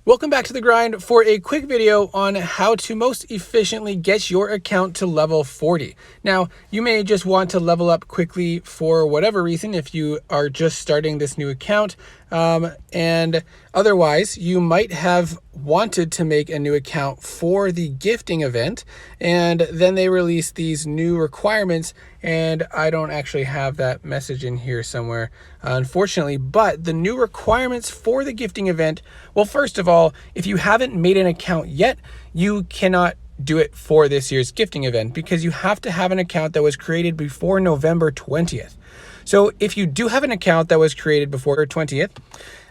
Welcome back to The Grind for a quick video on how to most efficiently get your account to level 40. Now, you may just want to level up quickly for whatever reason if you are just starting this new account, and otherwise you might have wanted to make a new account for the gifting event, and then they release these new requirements, and I don't actually have that message in here somewhere, unfortunately, but the new requirements for the gifting event, well, first of all, if you haven't made an account yet, you cannot do it for this year's gifting event because you have to have an account that was created before November 20th. So if you do have an account that was created before 20th,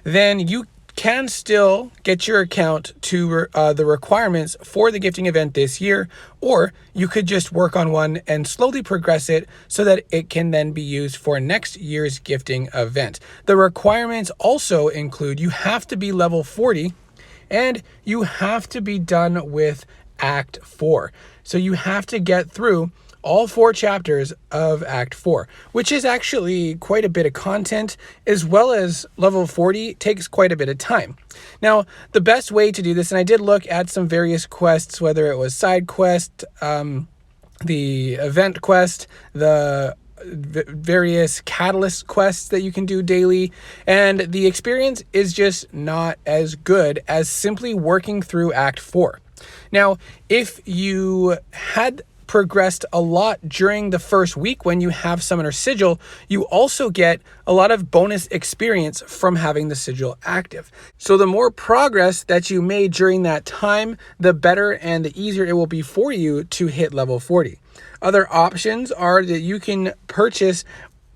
then you can still get your account to the requirements for the gifting event this year, or you could just work on one and slowly progress it so that it can then be used for next year's gifting event. The requirements also include you have to be level 40 and you have to be done with Act 4. So you have to get through all 4 chapters of Act 4, which is actually quite a bit of content, as well as level 40 takes quite a bit of time. Now, the best way to do this, and I did look at some various quests, whether it was side quest, the event quest, the various catalyst quests that you can do daily, and the experience is just not as good as simply working through Act 4. Now, if you had progressed a lot during the first week when you have Summoner Sigil, you also get a lot of bonus experience from having the sigil active. So the more progress that you made during that time, the better and the easier it will be for you to hit level 40. Other options are that you can purchase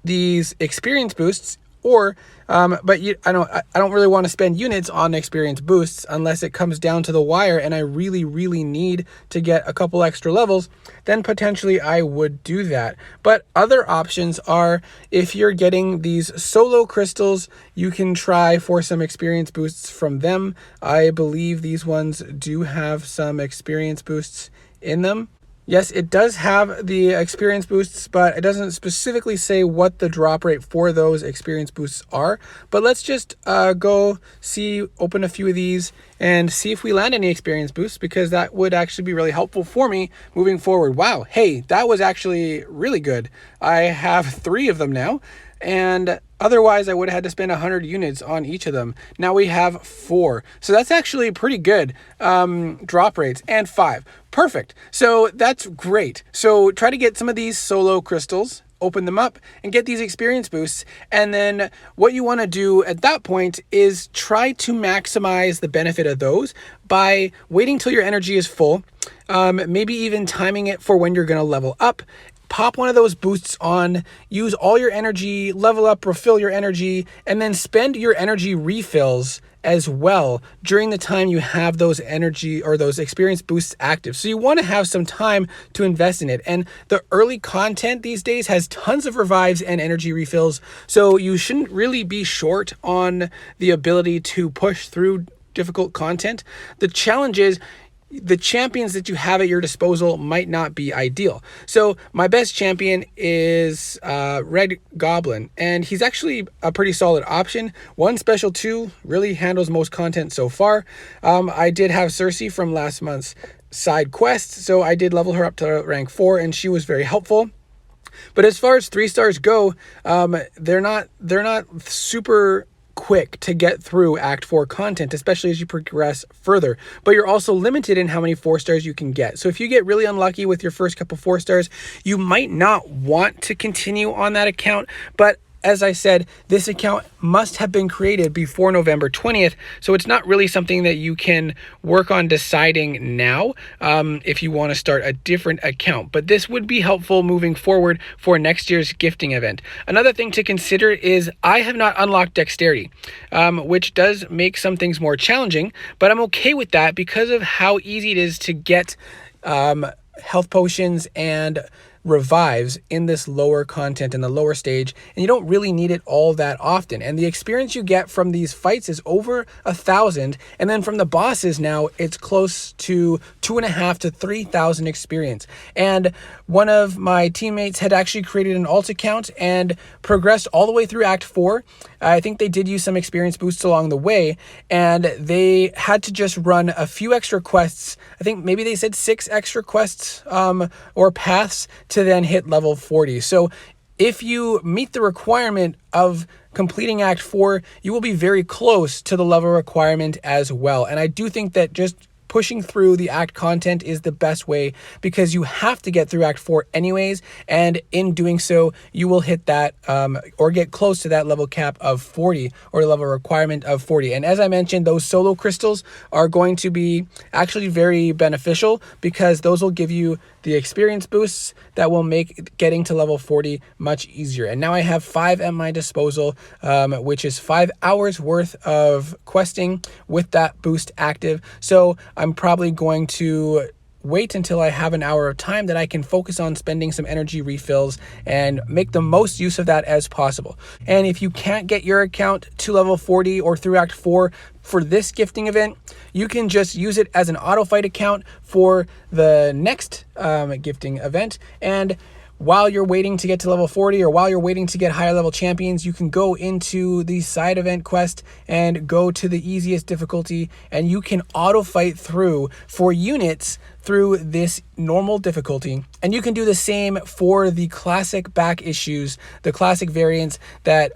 these experience boosts, or but I don't really want to spend units on experience boosts unless it comes down to the wire and I really need to get a couple extra levels, then potentially I would do that. But other options are, if you're getting these solo crystals, you can try for some experience boosts from them. I believe these ones do have some experience boosts in them. Yes, it does have the experience boosts, but it doesn't specifically say what the drop rate for those experience boosts are. But let's just go open a few of these and see if we land any experience boosts, because that would actually be really helpful for me moving forward. Wow, hey, that was actually really good. I have 3 of them now, and otherwise I would have had to spend 100 units on each of them. Now we have 4. So that's actually pretty good drop rates, and 5. Perfect. So that's great. So try to get some of these solo crystals, open them up, and get these experience boosts. And then what you want to do at that point is try to maximize the benefit of those by waiting till your energy is full, maybe even timing it for when you're going to level up. Pop one of those boosts on, use all your energy, level up, refill your energy, and then spend your energy refills as well during the time you have those energy or those experience boosts active. So you want to have some time to invest in it. And the early content these days has tons of revives and energy refills. So you shouldn't really be short on the ability to push through difficult content. The challenge is the champions that you have at your disposal might not be ideal. So my best champion is Red Goblin, and he's actually a pretty solid option. 1 special 2 really handles most content so far. I did have Cersei from last month's side quest, so I did level her up to rank 4, and she was very helpful. But as far as 3 stars go, they're not super quick to get through Act 4 content, especially as you progress further, but you're also limited in how many 4 stars you can get. So if you get really unlucky with your first couple 4 stars, you might not want to continue on that account. But as I said, this account must have been created before November 20th, so it's not really something that you can work on deciding now if you want to start a different account. But this would be helpful moving forward for next year's gifting event. Another thing to consider is I have not unlocked Dexterity, which does make some things more challenging, but I'm okay with that because of how easy it is to get health potions and revives in this lower content in the lower stage, and you don't really need it all that often. And the experience you get from these fights is over 1,000, and then from the bosses now it's close to 2,500 to 3,000 experience. And one of my teammates had actually created an alt account and progressed all the way through Act 4. I think they did use some experience boosts along the way, and they had to just run a few extra quests. I think maybe they said 6 extra quests or paths to then hit level 40. So if you meet the requirement of completing Act 4, you will be very close to the level requirement as well. And I do think that just pushing through the act content is the best way, because you have to get through Act 4 anyways, and in doing so you will hit that or get close to that level cap of 40, or level requirement of 40. And as I mentioned, those solo crystals are going to be actually very beneficial, because those will give you the experience boosts that will make getting to level 40 much easier. And now I have 5 at my disposal, which is 5 hours worth of questing with that boost active. So I'm probably going to wait until I have an hour of time that I can focus on spending some energy refills and make the most use of that as possible. And if you can't get your account to level 40 or through Act 4 for this gifting event, you can just use it as an Autofight account for the next gifting event. And while you're waiting to get to level 40, or while you're waiting to get higher level champions, you can go into the side event quest and go to the easiest difficulty, and you can auto fight through for units through this normal difficulty. And you can do the same for the classic back issues, the classic variants that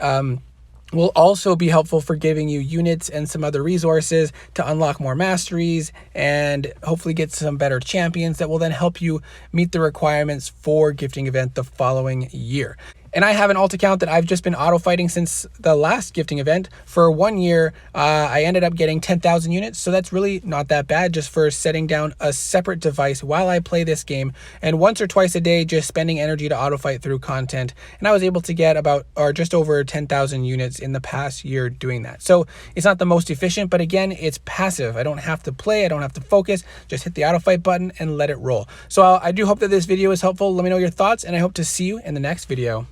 will also be helpful for giving you units and some other resources to unlock more masteries and hopefully get some better champions that will then help you meet the requirements for gifting event the following year. And I have an alt account that I've just been auto fighting since the last gifting event. For 1 year, I ended up getting 10,000 units. So that's really not that bad, just for setting down a separate device while I play this game. And once or twice a day, just spending energy to auto fight through content. And I was able to get about, or just over 10,000 units in the past year doing that. So it's not the most efficient, but again, it's passive. I don't have to play, I don't have to focus, just hit the auto fight button and let it roll. So I do hope that this video is helpful. Let me know your thoughts, and I hope to see you in the next video.